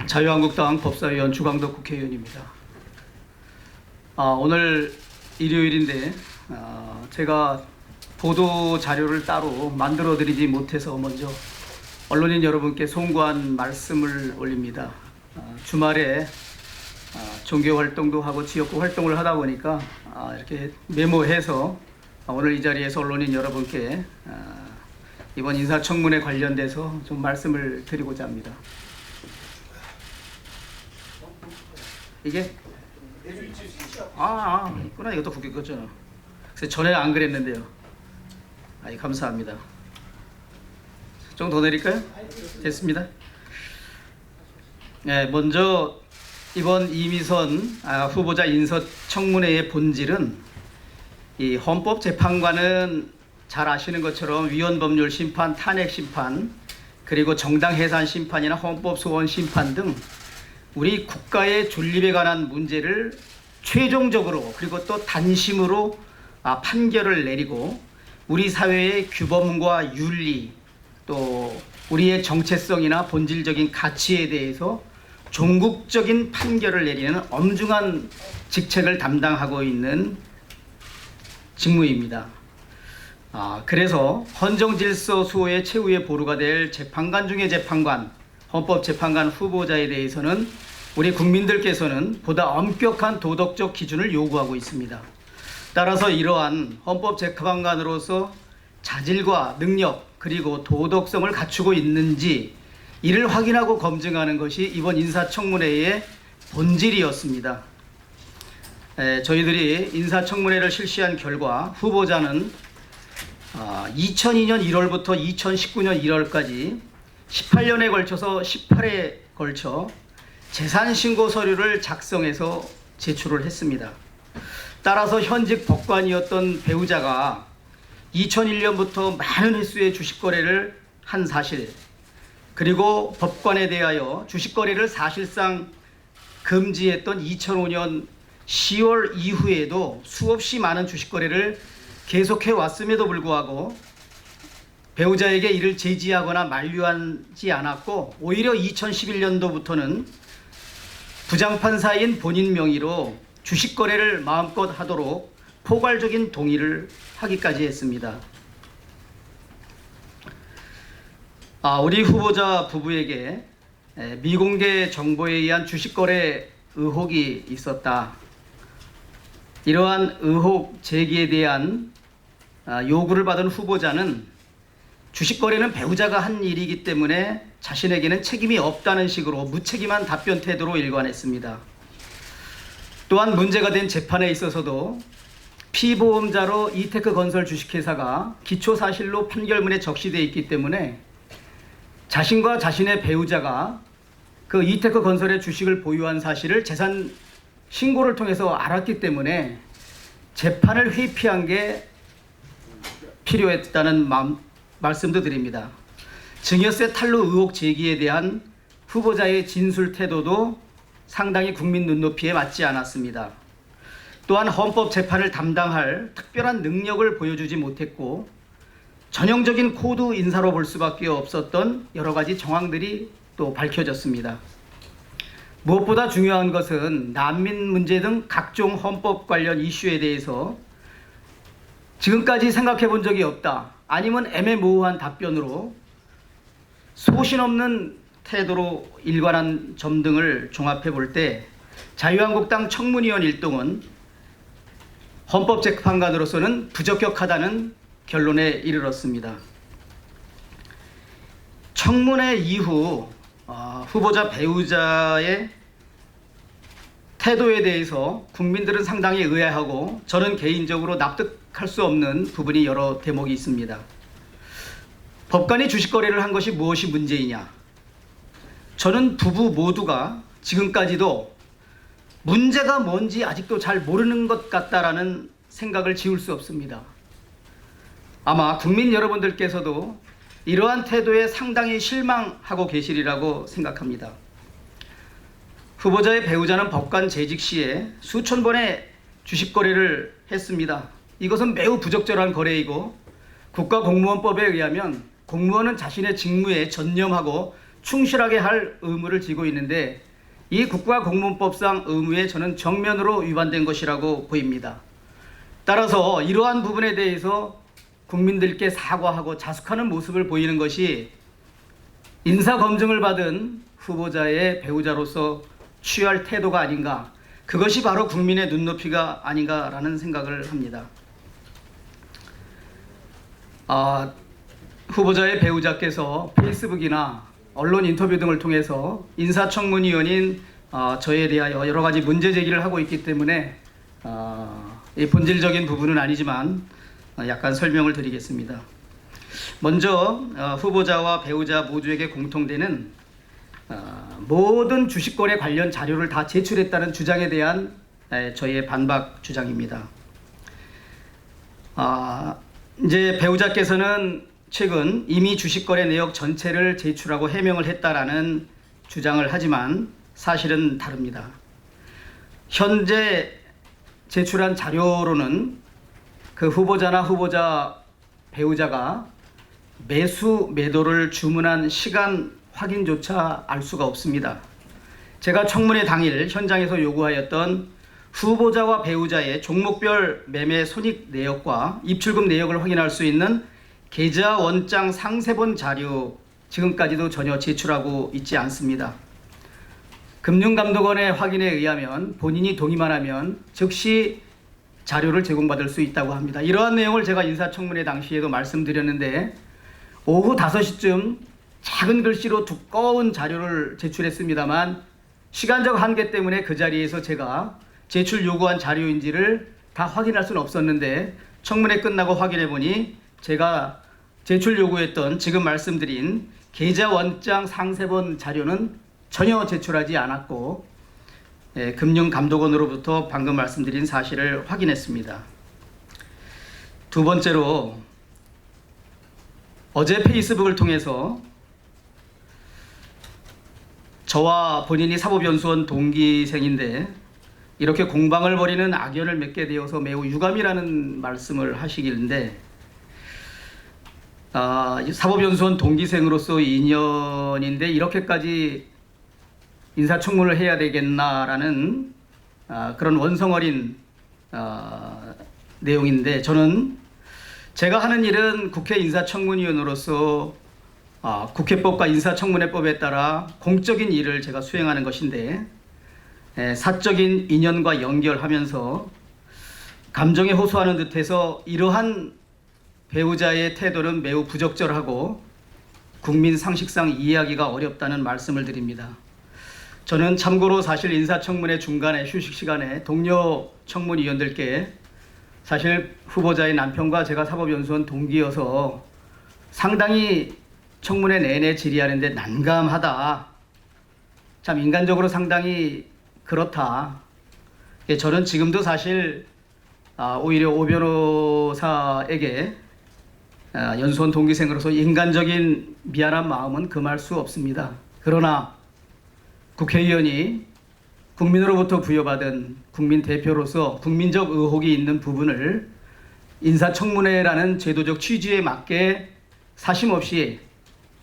자유한국당 법사위원 주광덕 국회의원입니다. 오늘 일요일인데 제가 보도 자료를 따로 만들어 드리지 못해서 먼저 언론인 여러분께 송구한 말씀을 올립니다. 주말에 종교 활동도 하고 지역구 활동을 하다 보니까 이렇게 메모해서 오늘 이 자리에서 언론인 여러분께 이번 인사청문회 관련돼서 좀 말씀을 드리고자 합니다. 이게 있구나. 이것도 국회 거잖아. 그래서 전에 안 그랬는데요. 감사합니다. 좀 더 내릴까요? 됐습니다. 네, 먼저 이번 이미선 후보자 인사청문회의 본질은 이 헌법재판관은 잘 아시는 것처럼 위헌법률 심판, 탄핵 심판, 그리고 정당 해산 심판이나 헌법 소원 심판 등 우리 국가의 존립에 관한 문제를 최종적으로 그리고 또 단심으로 판결을 내리고 우리 사회의 규범과 윤리 또 우리의 정체성이나 본질적인 가치에 대해서 종국적인 판결을 내리는 엄중한 직책을 담당하고 있는 직무입니다. 그래서 헌정질서 수호의 최후의 보루가 될 재판관 중의 재판관, 헌법재판관 후보자에 대해서는 우리 국민들께서는 보다 엄격한 도덕적 기준을 요구하고 있습니다. 따라서 이러한 헌법재판관으로서 자질과 능력 그리고 도덕성을 갖추고 있는지 이를 확인하고 검증하는 것이 이번 인사청문회의 본질이었습니다. 저희들이 인사청문회를 실시한 결과 후보자는 2002년 1월부터 2019년 1월까지 18년에 걸쳐서 18회에 걸쳐 재산신고 서류를 작성해서 제출을 했습니다. 따라서 현직 법관이었던 배우자가 2001년부터 많은 횟수의 주식거래를 한 사실, 그리고 법관에 대하여 주식거래를 사실상 금지했던 2005년 10월 이후에도 수없이 많은 주식거래를 계속해 왔음에도 불구하고 배우자에게 이를 제지하거나 만류하지 않았고 오히려 2011년도부터는 부장판사인 본인 명의로 주식거래를 마음껏 하도록 포괄적인 동의를 하기까지 했습니다. 우리 후보자 부부에게 미공개 정보에 의한 주식거래 의혹이 있었다. 이러한 의혹 제기에 대한 요구를 받은 후보자는 주식거래는 배우자가 한 일이기 때문에 자신에게는 책임이 없다는 식으로 무책임한 답변 태도로 일관했습니다. 또한 문제가 된 재판에 있어서도 피보험자로 이테크건설 주식회사가 기초사실로 판결문에 적시되어 있기 때문에 자신과 자신의 배우자가 그 이테크건설의 주식을 보유한 사실을 재산 신고를 통해서 알았기 때문에 재판을 회피한 게 필요했다는 말씀도 드립니다. 증여세 탈루 의혹 제기에 대한 후보자의 진술 태도도 상당히 국민 눈높이에 맞지 않았습니다. 또한 헌법재판을 담당할 특별한 능력을 보여주지 못했고 전형적인 코드 인사로 볼 수밖에 없었던 여러 가지 정황들이 또 밝혀졌습니다. 무엇보다 중요한 것은 난민 문제 등 각종 헌법 관련 이슈에 대해서 지금까지 생각해 본 적이 없다, 아니면 애매모호한 답변으로 소신 없는 태도로 일관한 점 등을 종합해 볼 때 자유한국당 청문위원 일동은 헌법재판관으로서는 부적격하다는 결론에 이르렀습니다. 청문회 이후 후보자 배우자의 태도에 대해서 국민들은 상당히 의아해하고 저는 개인적으로 납득할 수 없는 부분이 여러 대목이 있습니다. 법관이 주식거래를 한 것이 무엇이 문제이냐? 저는 부부 모두가 지금까지도 문제가 뭔지 아직도 잘 모르는 것 같다라는 생각을 지울 수 없습니다. 아마 국민 여러분들께서도 이러한 태도에 상당히 실망하고 계시리라고 생각합니다. 후보자의 배우자는 법관 재직 시에 수천 번의 주식 거래를 했습니다. 이것은 매우 부적절한 거래이고 국가공무원법에 의하면 공무원은 자신의 직무에 전념하고 충실하게 할 의무를 지고 있는데 이 국가공무원법상 의무에 저는 정면으로 위반된 것이라고 보입니다. 따라서 이러한 부분에 대해서 국민들께 사과하고 자숙하는 모습을 보이는 것이 인사검증을 받은 후보자의 배우자로서 취할 태도가 아닌가, 그것이 바로 국민의 눈높이가 아닌가라는 생각을 합니다. 후보자의 배우자께서 페이스북이나 언론 인터뷰 등을 통해서 인사청문위원인 저에 대하여 여러 가지 문제 제기를 하고 있기 때문에 이 본질적인 부분은 아니지만 약간 설명을 드리겠습니다. 먼저 후보자와 배우자 모두에게 공통되는 모든 주식거래 관련 자료를 다 제출했다는 주장에 대한 저의 반박 주장입니다. 이제 배우자께서는 최근 이미 주식거래 내역 전체를 제출하고 해명을 했다라는 주장을 하지만 사실은 다릅니다. 현재 제출한 자료로는 그 후보자나 후보자 배우자가 매수 매도를 주문한 시간 확인조차 알 수가 없습니다. 제가 청문회 당일 현장에서 요구하였던 후보자와 배우자의 종목별 매매 손익 내역과 입출금 내역을 확인할 수 있는 계좌 원장 상세본 자료 지금까지도 전혀 제출하고 있지 않습니다. 금융감독원의 확인에 의하면 본인이 동의만 하면 즉시 자료를 제공받을 수 있다고 합니다. 이러한 내용을 제가 인사청문회 당시에도 말씀드렸는데 오후 5시쯤 작은 글씨로 두꺼운 자료를 제출했습니다만 시간적 한계 때문에 그 자리에서 제가 제출 요구한 자료인지를 다 확인할 수는 없었는데 청문회 끝나고 확인해 보니 제가 제출 요구했던 지금 말씀드린 계좌 원장 상세본 자료는 전혀 제출하지 않았고 금융감독원으로부터 방금 말씀드린 사실을 확인했습니다. 두 번째로 어제 페이스북을 통해서 저와 본인이 사법연수원 동기생인데 이렇게 공방을 벌이는 악연을 맺게 되어서 매우 유감이라는 말씀을 하시길래 사법연수원 동기생으로서 2년인데 이렇게까지 인사청문을 해야 되겠나라는 그런 원성어린 내용인데 저는 제가 하는 일은 국회 인사청문위원으로서 국회법과 인사청문회법에 따라 공적인 일을 제가 수행하는 것인데 사적인 인연과 연결하면서 감정에 호소하는 듯해서 이러한 배우자의 태도는 매우 부적절하고 국민 상식상 이해하기가 어렵다는 말씀을 드립니다. 저는 참고로 사실 인사청문회 중간에 휴식 시간에 동료 청문위원들께 사실 후보자의 남편과 제가 사법연수원 동기여서 상당히 청문회 내내 질의하는데 난감하다. 참 인간적으로 상당히 그렇다. 저는 지금도 사실 오히려 오 변호사에게 연수원 동기생으로서 인간적인 미안한 마음은 금할 수 없습니다. 그러나 국회의원이 국민으로부터 부여받은 국민 대표로서 국민적 의혹이 있는 부분을 인사청문회라는 제도적 취지에 맞게 사심없이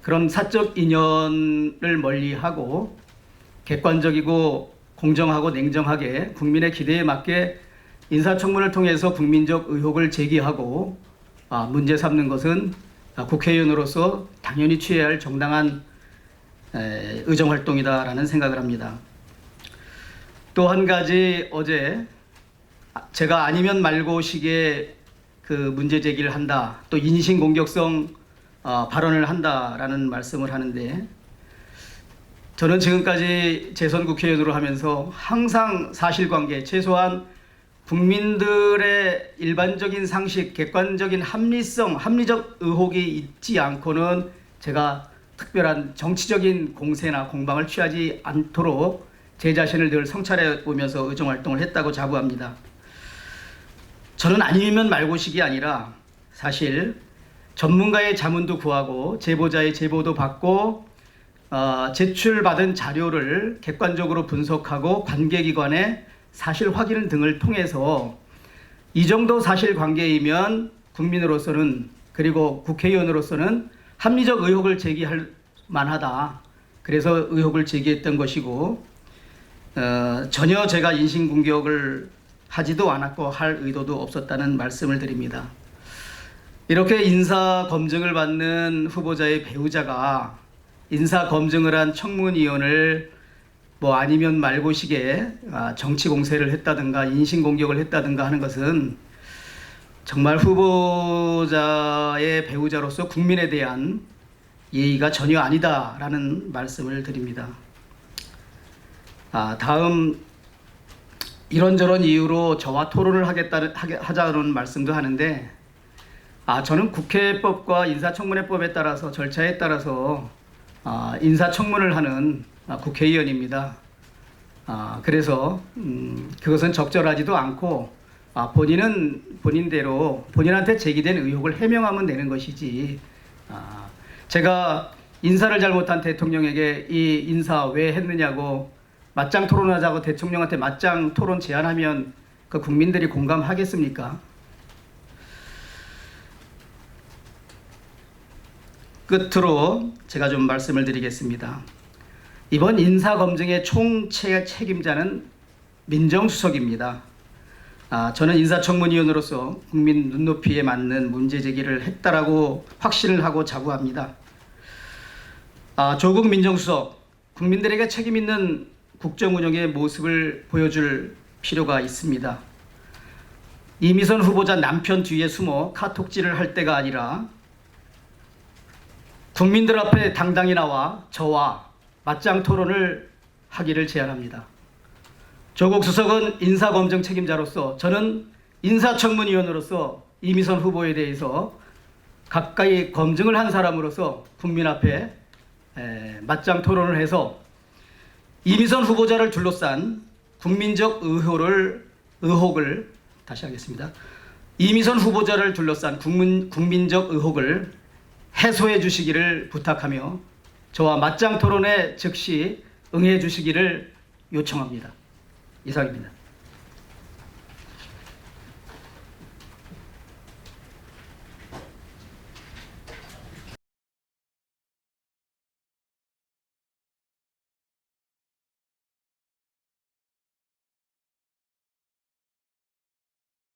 그런 사적 인연을 멀리하고 객관적이고 공정하고 냉정하게 국민의 기대에 맞게 인사청문을 통해서 국민적 의혹을 제기하고 문제 삼는 것은 국회의원으로서 당연히 취해야 할 정당한 의정활동이다라는 생각을 합니다. 또 한 가지 어제 제가 아니면 말고 식의 그 문제 제기를 한다, 또 인신공격성 발언을 한다라는 말씀을 하는데 저는 지금까지 재선 국회의원으로 하면서 항상 사실관계, 최소한 국민들의 일반적인 상식, 객관적인 합리성, 합리적 의혹이 있지 않고는 제가 특별한 정치적인 공세나 공방을 취하지 않도록 제 자신을 늘 성찰해 보면서 의정활동을 했다고 자부합니다. 저는 아니면 말고식이 아니라 사실 전문가의 자문도 구하고 제보자의 제보도 받고 제출받은 자료를 객관적으로 분석하고 관계기관에 사실 확인 등을 통해서 이 정도 사실관계이면 국민으로서는 그리고 국회의원으로서는 합리적 의혹을 제기할 만하다. 그래서 의혹을 제기했던 것이고 전혀 제가 인신공격을 하지도 않았고 할 의도도 없었다는 말씀을 드립니다. 이렇게 인사검증을 받는 후보자의 배우자가 인사검증을 한 청문위원을 뭐 아니면 말고식에 정치 공세를 했다든가 인신공격을 했다든가 하는 것은 정말 후보자의 배우자로서 국민에 대한 예의가 전혀 아니다라는 말씀을 드립니다. 다음 이런저런 이유로 저와 토론을 하자는 말씀도 하는데 저는 국회법과 인사청문회법에 따라서 절차에 따라서 인사청문을 하는 국회의원입니다. 그래서 그것은 적절하지도 않고 본인은 본인대로 본인한테 제기된 의혹을 해명하면 되는 것이지 제가 인사를 잘못한 대통령에게 이 인사 왜 했느냐고 맞짱 토론하자고 대통령한테 맞짱 토론 제안하면 그 국민들이 공감하겠습니까? 끝으로 제가 좀 말씀을 드리겠습니다. 이번 인사검증의 총 책임자는 민정수석입니다. 저는 인사청문위원으로서 국민 눈높이에 맞는 문제 제기를 했다라고 확신을 하고 자부합니다. 조국 민정수석, 국민들에게 책임 있는 국정운영의 모습을 보여줄 필요가 있습니다. 이미선 후보자 남편 뒤에 숨어 카톡질을 할 때가 아니라 국민들 앞에 당당히 나와 저와 맞짱 토론을 하기를 제안합니다. 조국 수석은 인사검증 책임자로서 저는 인사청문위원으로서 이미선 후보에 대해서 가까이 검증을 한 사람으로서 국민 앞에 맞짱 토론을 해서 이미선 후보자를 둘러싼 국민적 의혹을 다시 하겠습니다. 이미선 후보자를 둘러싼 국민적 의혹을 해소해 주시기를 부탁하며 저와 맞짱 토론에 즉시 응해 주시기를 요청합니다. 이상입니다.